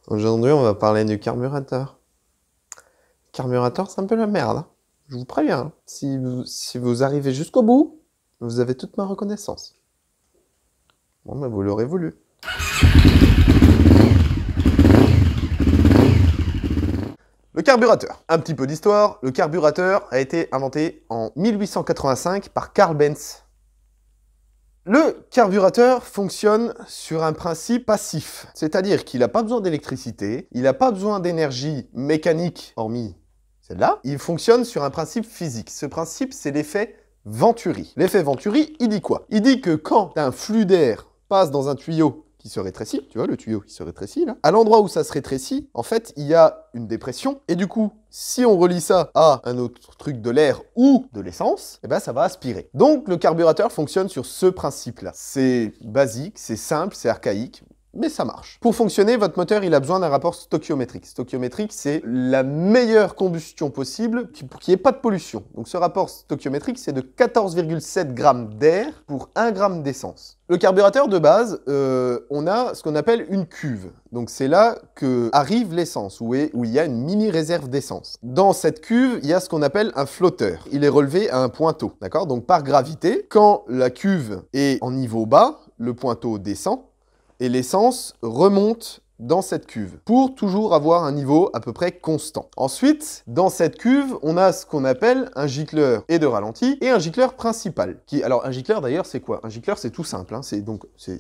Aujourd'hui, on va parler du carburateur. Le carburateur, c'est un peu la merde, hein. Je vous préviens, hein. Si vous arrivez jusqu'au bout, vous avez toute ma reconnaissance. Bon, ben vous l'aurez voulu. Le carburateur. Un petit peu d'histoire. Le carburateur a été inventé en 1885 par Carl Benz. Le carburateur fonctionne sur un principe passif, c'est-à-dire qu'il n'a pas besoin d'électricité, il n'a pas besoin d'énergie mécanique, hormis celle-là. Il fonctionne sur un principe physique. Ce principe, c'est l'effet Venturi. L'effet Venturi, il dit quoi? Il dit que quand un flux d'air passe dans un tuyau qui se rétrécit, tu vois le tuyau qui se rétrécit là, à l'endroit où ça se rétrécit, en fait, il y a une dépression, et du coup, si on relie ça à un autre truc de l'air ou de l'essence, eh ben ça va aspirer. Donc le carburateur fonctionne sur ce principe-là. C'est basique, c'est simple, c'est archaïque, mais ça marche. Pour fonctionner, votre moteur, il a besoin d'un rapport stoichiométrique. Stoichiométrique, c'est la meilleure combustion possible pour qu'il n'y ait pas de pollution. Donc ce rapport stoichiométrique, c'est de 14,7 grammes d'air pour 1 gramme d'essence. Le carburateur de base, on a ce qu'on appelle une cuve. Donc c'est là que arrive l'essence, où il y a une mini réserve d'essence. Dans cette cuve, il y a ce qu'on appelle un flotteur. Il est relevé à un pointeau, d'accord? Donc par gravité, quand la cuve est en niveau bas, le pointeau descend, et l'essence remonte dans cette cuve pour toujours avoir un niveau à peu près constant. Ensuite, dans cette cuve, on a ce qu'on appelle un gicleur et de ralenti et un gicleur principal. Alors, un gicleur d'ailleurs, c'est quoi? Un gicleur, c'est tout simple, hein. C'est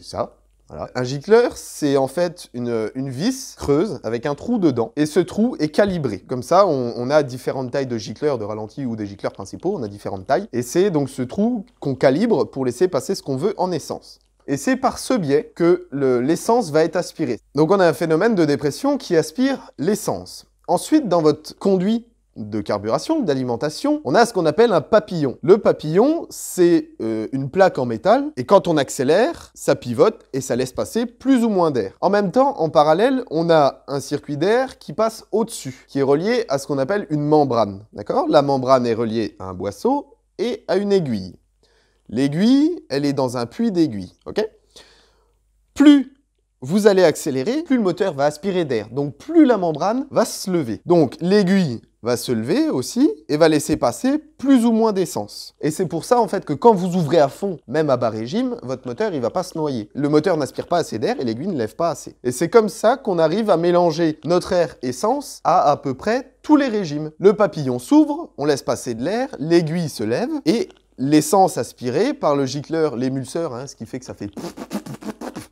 ça. Voilà. Un gicleur, c'est en fait une vis creuse avec un trou dedans, et ce trou est calibré. Comme ça, on a différentes tailles de gicleurs de ralenti ou des gicleurs principaux, on a différentes tailles, et c'est donc ce trou qu'on calibre pour laisser passer ce qu'on veut en essence. Et c'est par ce biais que l'essence va être aspirée. Donc on a un phénomène de dépression qui aspire l'essence. Ensuite, dans votre conduit de carburation, d'alimentation, on a ce qu'on appelle un papillon. Le papillon, c'est une plaque en métal, et quand on accélère, ça pivote et ça laisse passer plus ou moins d'air. En même temps, en parallèle, on a un circuit d'air qui passe au-dessus, qui est relié à ce qu'on appelle une membrane. D'accord? La membrane est reliée à un boisseau et à une aiguille. L'aiguille, elle est dans un puits d'aiguille, ok? Plus vous allez accélérer, plus le moteur va aspirer d'air. Donc, plus la membrane va se lever. Donc, l'aiguille va se lever aussi et va laisser passer plus ou moins d'essence. Et c'est pour ça, en fait, que quand vous ouvrez à fond, même à bas régime, votre moteur, il va pas se noyer. Le moteur n'aspire pas assez d'air et l'aiguille ne lève pas assez. Et c'est comme ça qu'on arrive à mélanger notre air essence à peu près tous les régimes. Le papillon s'ouvre, on laisse passer de l'air, l'aiguille se lève et l'essence aspirée par le gicleur, l'émulseur, hein, ce qui fait que ça fait...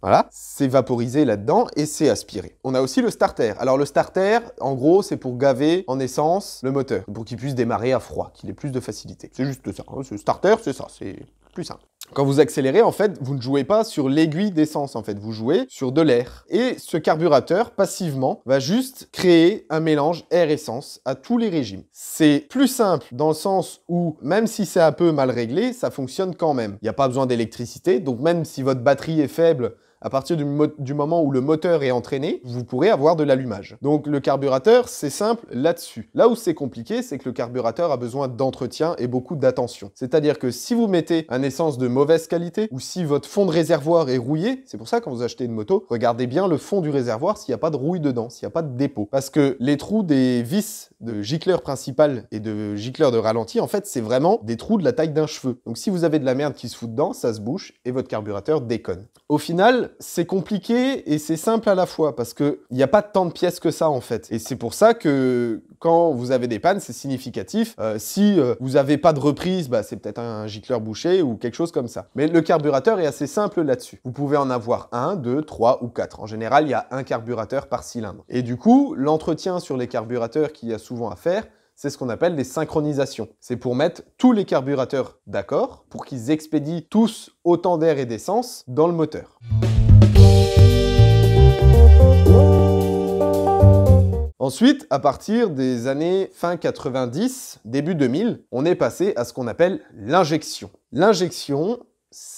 Voilà, c'est vaporisé là-dedans et c'est aspiré. On a aussi le starter. Alors le starter, en gros, c'est pour gaver en essence le moteur, pour qu'il puisse démarrer à froid, qu'il ait plus de facilité. C'est juste ça. Hein. Le starter, c'est ça, c'est plus simple. Quand vous accélérez, en fait, vous ne jouez pas sur l'aiguille d'essence, en fait, vous jouez sur de l'air. Et ce carburateur, passivement, va juste créer un mélange air-essence à tous les régimes. C'est plus simple dans le sens où, même si c'est un peu mal réglé, ça fonctionne quand même. Il n'y a pas besoin d'électricité, donc même si votre batterie est faible, à partir du moment où le moteur est entraîné, vous pourrez avoir de l'allumage. Donc le carburateur, c'est simple là-dessus. Là où c'est compliqué, c'est que le carburateur a besoin d'entretien et beaucoup d'attention. C'est-à-dire que si vous mettez un essence de mauvaise qualité, ou si votre fond de réservoir est rouillé, c'est pour ça quand vous achetez une moto, regardez bien le fond du réservoir s'il n'y a pas de rouille dedans, s'il n'y a pas de dépôt. Parce que les trous des vis de gicleur principal et de gicleur de ralenti, en fait, c'est vraiment des trous de la taille d'un cheveu. Donc si vous avez de la merde qui se fout dedans, ça se bouche et votre carburateur déconne. Au final, c'est compliqué et c'est simple à la fois parce qu'il n'y a pas tant de pièces que ça en fait. Et c'est pour ça que quand vous avez des pannes, c'est significatif. Si vous n'avez pas de reprise, bah, c'est peut-être un gicleur bouché ou quelque chose comme ça. Mais le carburateur est assez simple là-dessus. Vous pouvez en avoir 1, 2, 3 ou 4. En général, il y a un carburateur par cylindre. Et du coup, l'entretien sur les carburateurs qu'il y a souvent à faire, c'est ce qu'on appelle des synchronisations. C'est pour mettre tous les carburateurs d'accord, pour qu'ils expédient tous autant d'air et d'essence dans le moteur. Ensuite, à partir des années fin 90, début 2000, on est passé à ce qu'on appelle l'injection. L'injection,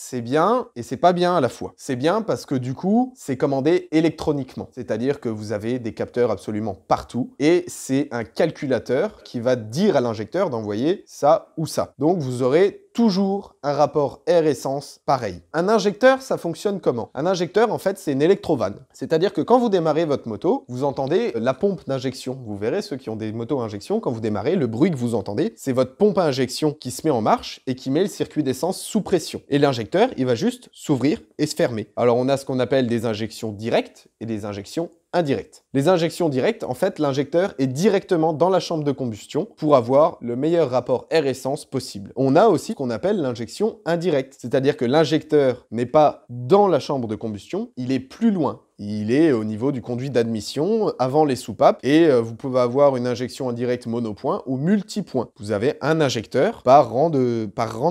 c'est bien et c'est pas bien à la fois. C'est bien parce que du coup, c'est commandé électroniquement. C'est-à-dire que vous avez des capteurs absolument partout et c'est un calculateur qui va dire à l'injecteur d'envoyer ça ou ça. Donc vous aurez toujours un rapport air-essence pareil. Un injecteur, ça fonctionne comment? Un injecteur, en fait, c'est une électrovanne. C'est-à-dire que quand vous démarrez votre moto, vous entendez la pompe d'injection. Vous verrez, ceux qui ont des motos à injection, quand vous démarrez, le bruit que vous entendez, c'est votre pompe à injection qui se met en marche et qui met le circuit d'essence sous pression. Et l'injecteur, il va juste s'ouvrir et se fermer. Alors, on a ce qu'on appelle des injections directes et des injections indirectes. Les injections directes, en fait, l'injecteur est directement dans la chambre de combustion pour avoir le meilleur rapport air-essence possible. On a aussi ce qu'on appelle l'injection indirecte, c'est-à-dire que l'injecteur n'est pas dans la chambre de combustion, il est plus loin. Il est au niveau du conduit d'admission, avant les soupapes, et vous pouvez avoir une injection indirecte monopoint ou multipoint. Vous avez un injecteur par rang de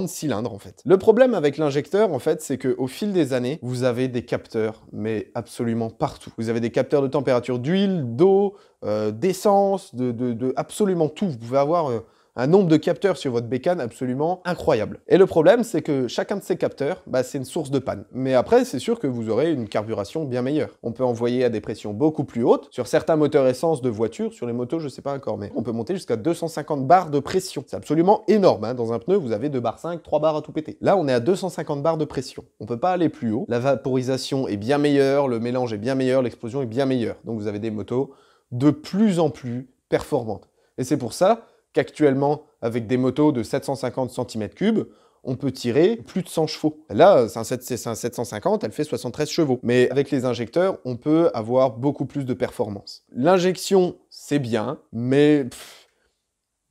cylindre, en fait. Le problème avec l'injecteur, en fait, c'est qu'au fil des années, vous avez des capteurs, mais absolument partout. Vous avez des capteurs de température d'huile, d'eau, d'essence, de absolument tout. Vous pouvez avoir un nombre de capteurs sur votre bécane absolument incroyable. Et le problème, c'est que chacun de ces capteurs, c'est une source de panne. Mais après, c'est sûr que vous aurez une carburation bien meilleure. On peut envoyer à des pressions beaucoup plus hautes. Sur certains moteurs essence de voiture, sur les motos, je sais pas encore, mais on peut monter jusqu'à 250 bars de pression. C'est absolument énorme, hein. Dans un pneu, vous avez 2 bars 5, 3 bars à tout péter. Là, on est à 250 bars de pression. On peut pas aller plus haut. La vaporisation est bien meilleure, le mélange est bien meilleur, l'explosion est bien meilleure. Donc vous avez des motos de plus en plus performantes. Et c'est pour ça qu'actuellement, avec des motos de 750 cm3, on peut tirer plus de 100 chevaux. Là, c'est un 750, elle fait 73 chevaux. Mais avec les injecteurs, on peut avoir beaucoup plus de performance. L'injection, c'est bien, mais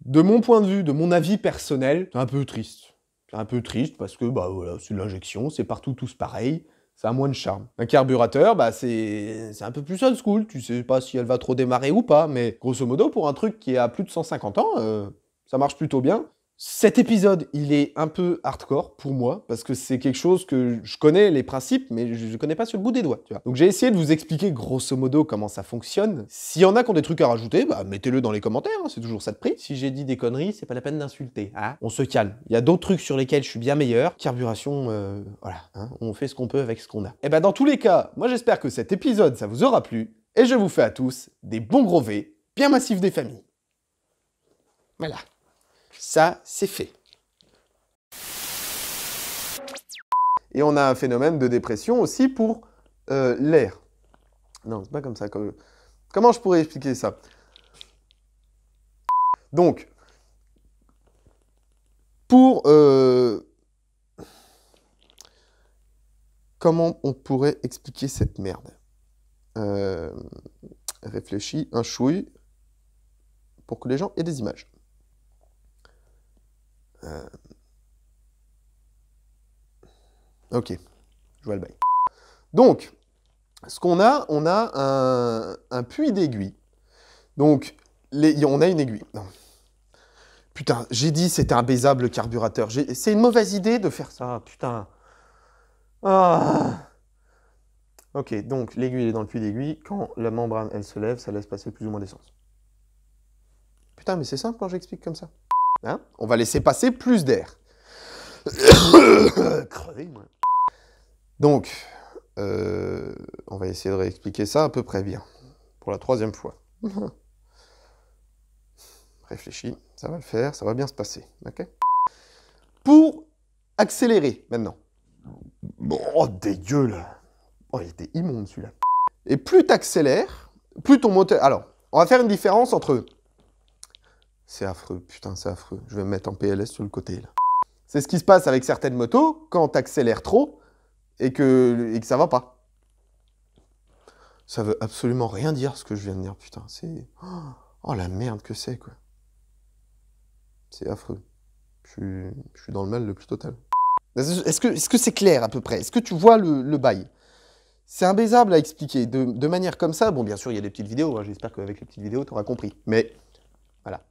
de mon point de vue, de mon avis personnel, c'est un peu triste. C'est un peu triste parce que, voilà, c'est l'injection, c'est partout tous pareil. Ça a moins de charme. Un carburateur, c'est un peu plus old school. Tu sais pas si elle va trop démarrer ou pas, mais grosso modo, pour un truc qui a plus de 150 ans, ça marche plutôt bien. Cet épisode, il est un peu hardcore pour moi, parce que c'est quelque chose que je connais les principes, mais je ne connais pas sur le bout des doigts, tu vois. Donc j'ai essayé de vous expliquer grosso modo comment ça fonctionne. S'il y en a qui ont des trucs à rajouter, mettez-le dans les commentaires, hein, c'est toujours ça de prix. Si j'ai dit des conneries, c'est pas la peine d'insulter, hein. On se calme. Il y a d'autres trucs sur lesquels je suis bien meilleur. Carburation, voilà, hein, on fait ce qu'on peut avec ce qu'on a. Et dans tous les cas, moi j'espère que cet épisode, ça vous aura plu, et je vous fais à tous des bons gros V, bien massifs des familles. Voilà. Ça, c'est fait. Et on a un phénomène de dépression aussi pour l'air. Non, c'est pas comme ça. Comment je pourrais expliquer ça? Donc, pour... comment on pourrait expliquer cette merde? Réfléchis un chouille pour que les gens aient des images. Ok, je vois le bail. Donc, ce qu'on a, on a un puits d'aiguille. Donc, on a une aiguille. Non. Putain, j'ai dit c'était un baisable carburateur. C'est une mauvaise idée de faire ça, putain. Ah. Ok, donc l'aiguille est dans le puits d'aiguille. Quand la membrane, elle se lève, ça laisse passer plus ou moins d'essence. Putain, mais c'est simple quand j'explique comme ça. Hein? On va laisser passer plus d'air. Crevé, moi. Donc, on va essayer de réexpliquer ça à peu près bien. Pour la 3e fois. Réfléchis, ça va le faire, ça va bien se passer. Okay? Pour accélérer, maintenant. Oh, dégueu, là. Oh, il était immonde, celui-là. Et plus tu accélères, plus ton moteur... Alors, on va faire une différence entre... C'est affreux, putain, c'est affreux. Je vais me mettre en PLS sur le côté, là. C'est ce qui se passe avec certaines motos quand tu accélères trop et que ça va pas. Ça veut absolument rien dire ce que je viens de dire, putain. C'est... Oh, la merde que c'est, quoi. C'est affreux. Je suis dans le mal le plus total. Est-ce que c'est clair, à peu près? Est-ce que tu vois le bail? C'est imbaisable à expliquer de manière comme ça. Bon, bien sûr, il y a des petites vidéos. Hein. J'espère qu'avec les petites vidéos, tu auras compris. Mais, voilà.